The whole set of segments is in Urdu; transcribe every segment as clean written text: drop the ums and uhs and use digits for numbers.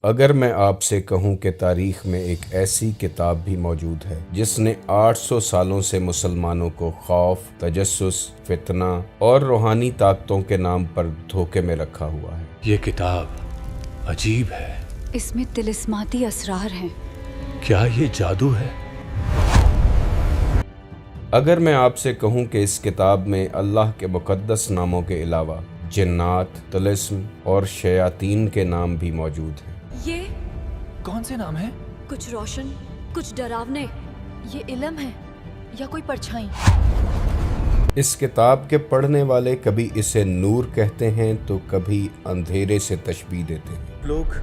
اگر میں آپ سے کہوں کہ تاریخ میں ایک ایسی کتاب بھی موجود ہے جس نے 800 سالوں سے مسلمانوں کو خوف، تجسس، فتنہ اور روحانی طاقتوں کے نام پر دھوکے میں رکھا ہوا ہے، یہ کتاب عجیب ہے۔ اس میں طلسماتی اسرار ہیں۔ کیا یہ جادو ہے؟ اگر میں آپ سے کہوں کہ اس کتاب میں اللہ کے مقدس ناموں کے علاوہ جنات، طلسم اور شیاطین کے نام بھی موجود ہیں۔ یہ کون سے نام ہیں؟ کچھ روشن، کچھ ڈراونے۔ یہ علم ہے یا کوئی پرچھائی؟ اس کتاب کے پڑھنے والے کبھی اسے نور کہتے ہیں تو کبھی اندھیرے سے تشبیہ دیتے ہیں۔ لوگ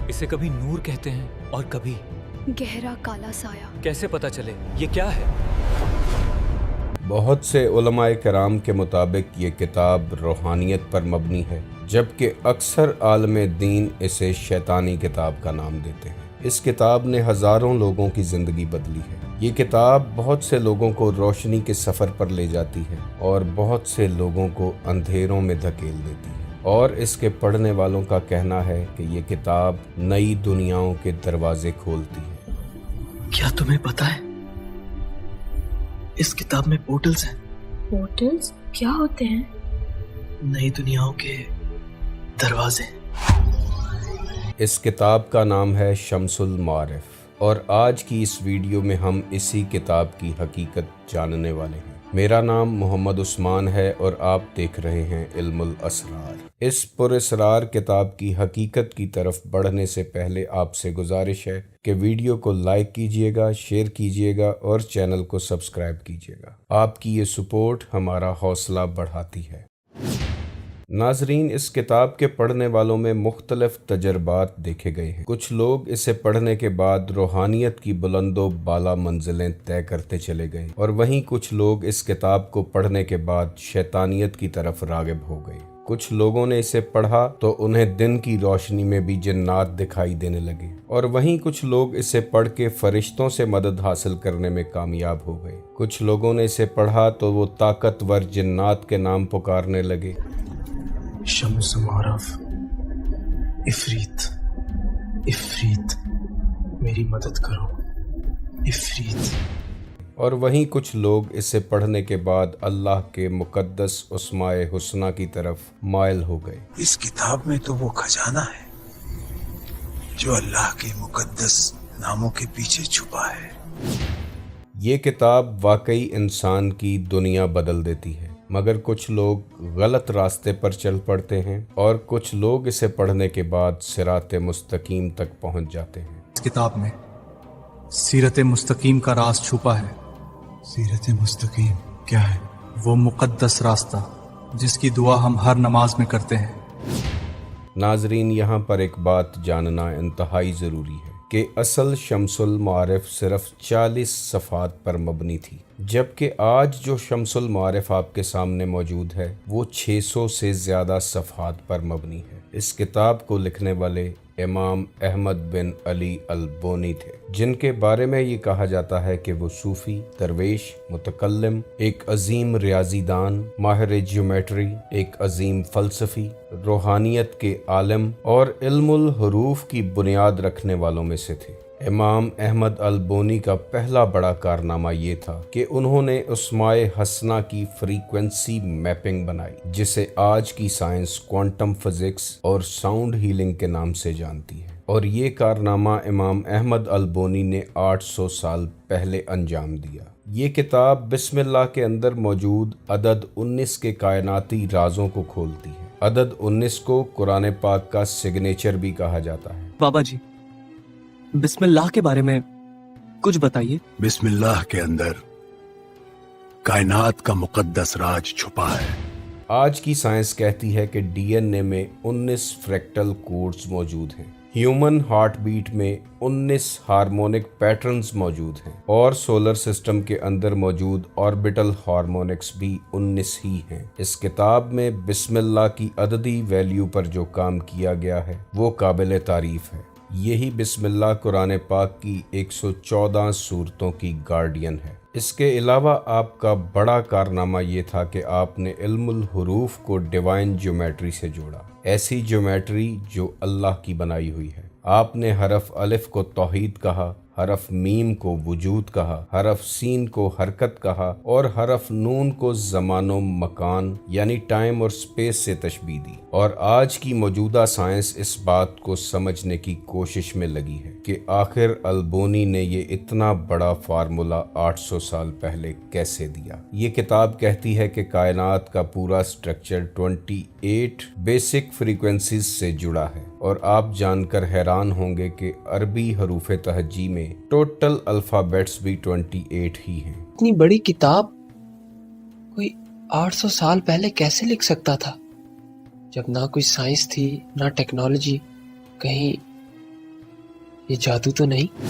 اسے کبھی نور کہتے ہیں اور کبھی گہرا کالا سایہ۔ کیسے پتہ چلے یہ کیا ہے؟ بہت سے علماء کرام کے مطابق یہ کتاب روحانیت پر مبنی ہے، جبکہ اکثر عالم دین اسے شیطانی کتاب کا نام دیتے ہیں۔ اس کتاب نے ہزاروں لوگوں کی زندگی بدلی ہے۔ یہ کتاب بہت سے لوگوں کو روشنی کے سفر پر لے جاتی ہے اور بہت سے لوگوں کو اندھیروں میں دھکیل دیتی ہے، اور اس کے پڑھنے والوں کا کہنا ہے کہ یہ کتاب نئی دنیاؤں کے دروازے کھولتی ہے۔ کیا تمہیں پتا ہے اس کتاب میں پورٹلز ہیں؟ پورٹلز کیا ہوتے ہیں؟ نئی دنیاؤں کے دروازے۔ اس کتاب کا نام ہے شمس المعارف، اور آج کی اس ویڈیو میں ہم اسی کتاب کی حقیقت جاننے والے ہیں۔ میرا نام محمد عثمان ہے اور آپ دیکھ رہے ہیں علم الاسرار۔ اس پراسرار کتاب کی حقیقت کی طرف بڑھنے سے پہلے آپ سے گزارش ہے کہ ویڈیو کو لائک کیجئے گا، شیئر کیجئے گا اور چینل کو سبسکرائب کیجئے گا۔ آپ کی یہ سپورٹ ہمارا حوصلہ بڑھاتی ہے۔ ناظرین، اس کتاب کے پڑھنے والوں میں مختلف تجربات دیکھے گئے ہیں۔ کچھ لوگ اسے پڑھنے کے بعد روحانیت کی بلند و بالا منزلیں طے کرتے چلے گئے، اور وہیں کچھ لوگ اس کتاب کو پڑھنے کے بعد شیطانیت کی طرف راغب ہو گئے۔ کچھ لوگوں نے اسے پڑھا تو انہیں دن کی روشنی میں بھی جنات دکھائی دینے لگے، اور وہیں کچھ لوگ اسے پڑھ کے فرشتوں سے مدد حاصل کرنے میں کامیاب ہو گئے۔ کچھ لوگوں نے اسے پڑھا تو وہ طاقتور جنات کے نام پکارنے لگے۔ شمس معرف، افریت، افریت میری مدد کرو، افریت۔ اور وہیں کچھ لوگ اسے پڑھنے کے بعد اللہ کے مقدس اسماء حسنہ کی طرف مائل ہو گئے۔ اس کتاب میں تو وہ خزانہ ہے جو اللہ کے مقدس ناموں کے پیچھے چھپا ہے۔ یہ کتاب واقعی انسان کی دنیا بدل دیتی ہے، مگر کچھ لوگ غلط راستے پر چل پڑتے ہیں اور کچھ لوگ اسے پڑھنے کے بعد صراط مستقیم تک پہنچ جاتے ہیں۔ اس کتاب میں سیرت مستقیم کا راز چھپا ہے۔ سیرت مستقیم کیا ہے؟ وہ مقدس راستہ جس کی دعا ہم ہر نماز میں کرتے ہیں۔ ناظرین، یہاں پر ایک بات جاننا انتہائی ضروری ہے کہ اصل شمس المعارف صرف 40 صفحات پر مبنی تھی، جبکہ آج جو شمس المعارف آپ کے سامنے موجود ہے وہ 600 سے زیادہ صفحات پر مبنی ہے۔ اس کتاب کو لکھنے والے امام احمد بن علی البونی تھے، جن کے بارے میں یہ کہا جاتا ہے کہ وہ صوفی، درویش، متکلم، ایک عظیم ریاضی دان، ماہر جیومیٹری، ایک عظیم فلسفی، روحانیت کے عالم اور علم الحروف کی بنیاد رکھنے والوں میں سے تھے۔ امام احمد البونی کا پہلا بڑا کارنامہ یہ تھا کہ انہوں نے اسماء حسنہ کی فریکوینسی میپنگ بنائی، جسے آج کی سائنس کوانٹم فزکس اور ساؤنڈ ہیلنگ کے نام سے جانتی ہے، اور یہ کارنامہ امام احمد البونی نے 800 سال پہلے انجام دیا۔ یہ کتاب بسم اللہ کے اندر موجود عدد 19 کے کائناتی رازوں کو کھولتی ہے۔ عدد 19 کو قرآن پاک کا سگنیچر بھی کہا جاتا ہے۔ بابا جی، بسم اللہ کے بارے میں کچھ بتائیے۔ بسم اللہ کے اندر کائنات کا مقدس راج چھپا ہے۔ آج کی سائنس کہتی ہے کہ ڈی این اے میں 19 فریکٹل کوڈز موجود ہیں، ہیومن ہارٹ بیٹ میں 19 ہارمونک پیٹرنز موجود ہیں، اور سولر سسٹم کے اندر موجود آربیٹل ہارمونکس بھی 19 ہی ہیں۔ اس کتاب میں بسم اللہ کی عددی ویلیو پر جو کام کیا گیا ہے وہ قابل تعریف ہے۔ یہی بسم اللہ قرآن پاک کی 114 سورتوں کی گارڈین ہے۔ اس کے علاوہ آپ کا بڑا کارنامہ یہ تھا کہ آپ نے علم الحروف کو ڈیوائن جیومیٹری سے جوڑا، ایسی جیومیٹری جو اللہ کی بنائی ہوئی ہے۔ آپ نے حرف الف کو توحید کہا، حرف میم کو وجود کہا، حرف سین کو حرکت کہا اور حرف نون کو زمان و مکان یعنی ٹائم اور سپیس سے تشبیہ دی۔ اور آج کی موجودہ سائنس اس بات کو سمجھنے کی کوشش میں لگی ہے کہ آخر البونی نے یہ اتنا بڑا فارمولا 800 سال پہلے کیسے دیا۔ یہ کتاب کہتی ہے کہ کائنات کا پورا سٹرکچر 28 بیسک فریکوینسیز سے جڑا ہے، اور آپ جان کر حیران ہوں گے کہ عربی حروف تہجی میں ٹوٹل الفابیٹس بھی 28 ہی ہیں۔ اتنی بڑی کتاب کوئی 800 سال پہلے کیسے لکھ سکتا تھا، جب نہ کوئی سائنس تھی نہ ٹیکنالوجی؟ کہیں یہ جادو تو نہیں؟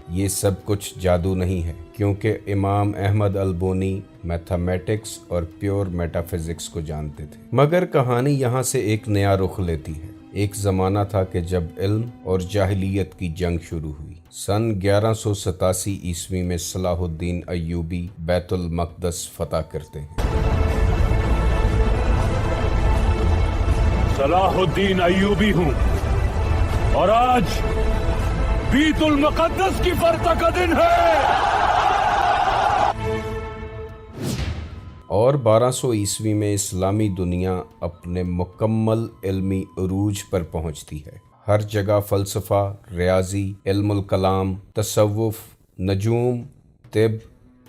یہ سب کچھ جادو نہیں ہے، کیونکہ امام احمد البونی میتھمیٹکس اور پیور میٹا فزکس کو جانتے تھے۔ مگر کہانی یہاں سے ایک نیا رخ لیتی ہے۔ ایک زمانہ تھا کہ جب علم اور جاہلیت کی جنگ شروع ہوئی۔ سن 1187 عیسوی میں صلاح الدین ایوبی بیت المقدس فتح کرتے ہیں۔ صلاح الدین ایوبی ہوں اور آج بیت المقدس کی فتح کا دن ہے۔ اور 1200 عیسوی میں اسلامی دنیا اپنے مکمل علمی عروج پر پہنچتی ہے۔ ہر جگہ فلسفہ، ریاضی، علم الکلام، تصوف، نجوم، طب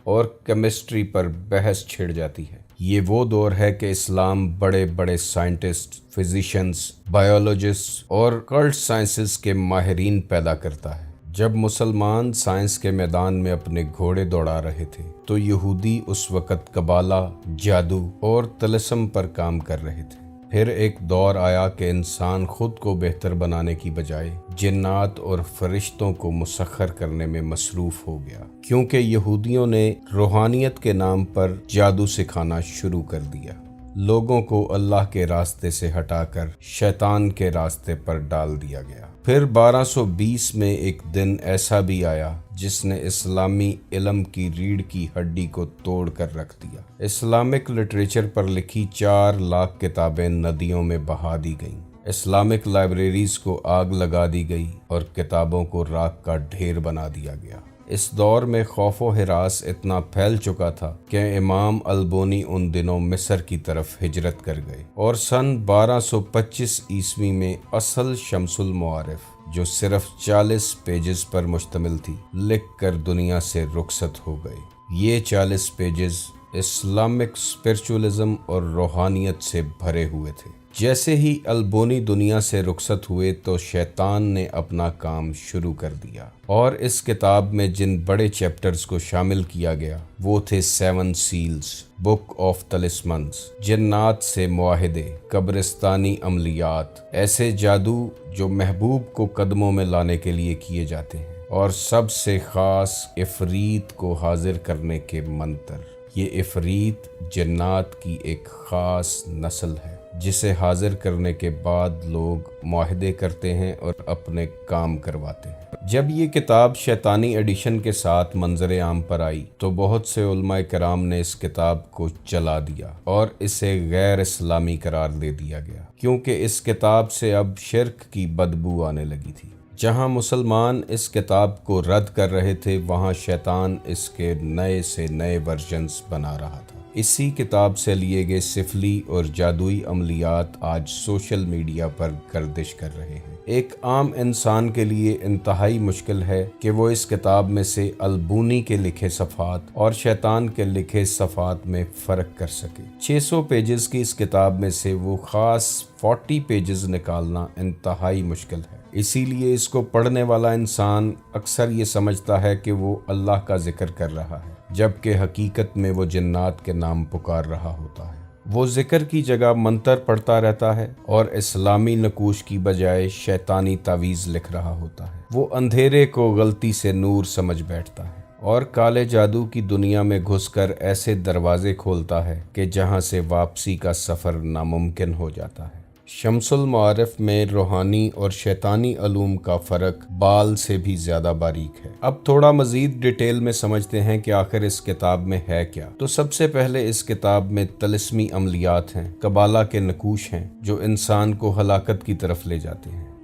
اور کیمسٹری پر بحث چھڑ جاتی ہے۔ یہ وہ دور ہے کہ اسلام بڑے بڑے سائنٹسٹ، فزیشنز، بایولوجسٹ اور کلٹ سائنسز کے ماہرین پیدا کرتا ہے۔ جب مسلمان سائنس کے میدان میں اپنے گھوڑے دوڑا رہے تھے تو یہودی اس وقت قبالہ، جادو اور طلسم پر کام کر رہے تھے۔ پھر ایک دور آیا کہ انسان خود کو بہتر بنانے کی بجائے جنات اور فرشتوں کو مسخر کرنے میں مصروف ہو گیا، کیونکہ یہودیوں نے روحانیت کے نام پر جادو سکھانا شروع کر دیا۔ لوگوں کو اللہ کے راستے سے ہٹا کر شیطان کے راستے پر ڈال دیا گیا۔ پھر 1220 میں ایک دن ایسا بھی آیا جس نے اسلامی علم کی ریڑھ کی ہڈی کو توڑ کر رکھ دیا۔ اسلامک لٹریچر پر لکھی 4 لاکھ کتابیں ندیوں میں بہا دی گئیں، اسلامک لائبریریز کو آگ لگا دی گئی اور کتابوں کو راکھ کا ڈھیر بنا دیا گیا۔ اس دور میں خوف و ہراس اتنا پھیل چکا تھا کہ امام البونی ان دنوں مصر کی طرف ہجرت کر گئے اور سن 1225 عیسوی میں اصل شمس المعارف، جو صرف 40 پیجز پر مشتمل تھی، لکھ کر دنیا سے رخصت ہو گئے۔ یہ 40 پیجز اسلامک اسپرچولزم اور روحانیت سے بھرے ہوئے تھے۔ جیسے ہی البونی دنیا سے رخصت ہوئے تو شیطان نے اپنا کام شروع کر دیا، اور اس کتاب میں جن بڑے چیپٹرز کو شامل کیا گیا وہ تھے 7 سیلز، بک آف تلسمنز، جنات سے معاہدے، قبرستانی عملیات، ایسے جادو جو محبوب کو قدموں میں لانے کے لیے کیے جاتے ہیں، اور سب سے خاص عفریت کو حاضر کرنے کے منتر۔ یہ عفریت جنات کی ایک خاص نسل ہے جسے حاضر کرنے کے بعد لوگ معاہدے کرتے ہیں اور اپنے کام کرواتے ہیں۔ جب یہ کتاب شیطانی ایڈیشن کے ساتھ منظر عام پر آئی تو بہت سے علماء کرام نے اس کتاب کو جلا دیا اور اسے غیر اسلامی قرار دے دیا گیا، کیونکہ اس کتاب سے اب شرک کی بدبو آنے لگی تھی۔ جہاں مسلمان اس کتاب کو رد کر رہے تھے، وہاں شیطان اس کے نئے سے نئے ورژنز بنا رہا تھا۔ اسی کتاب سے لیے گئے سفلی اور جادوئی عملیات آج سوشل میڈیا پر گردش کر رہے ہیں۔ ایک عام انسان کے لیے انتہائی مشکل ہے کہ وہ اس کتاب میں سے البونی کے لکھے صفحات اور شیطان کے لکھے صفحات میں فرق کر سکے۔ 600 پیجز کی اس کتاب میں سے وہ خاص 40 پیجز نکالنا انتہائی مشکل ہے۔ اسی لیے اس کو پڑھنے والا انسان اکثر یہ سمجھتا ہے کہ وہ اللہ کا ذکر کر رہا ہے، جبکہ حقیقت میں وہ جنات کے نام پکار رہا ہوتا ہے۔ وہ ذکر کی جگہ منتر پڑھتا رہتا ہے اور اسلامی نقوش کی بجائے شیطانی تعویذ لکھ رہا ہوتا ہے۔ وہ اندھیرے کو غلطی سے نور سمجھ بیٹھتا ہے اور کالے جادو کی دنیا میں گھس کر ایسے دروازے کھولتا ہے کہ جہاں سے واپسی کا سفر ناممکن ہو جاتا ہے۔ شمس المعارف میں روحانی اور شیطانی علوم کا فرق بال سے بھی زیادہ باریک ہے۔ اب تھوڑا مزید ڈیٹیل میں سمجھتے ہیں کہ آخر اس کتاب میں ہے کیا۔ تو سب سے پہلے اس کتاب میں طلسمی عملیات ہیں، قبالہ کے نقوش ہیں جو انسان کو ہلاکت کی طرف لے جاتے ہیں۔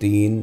3,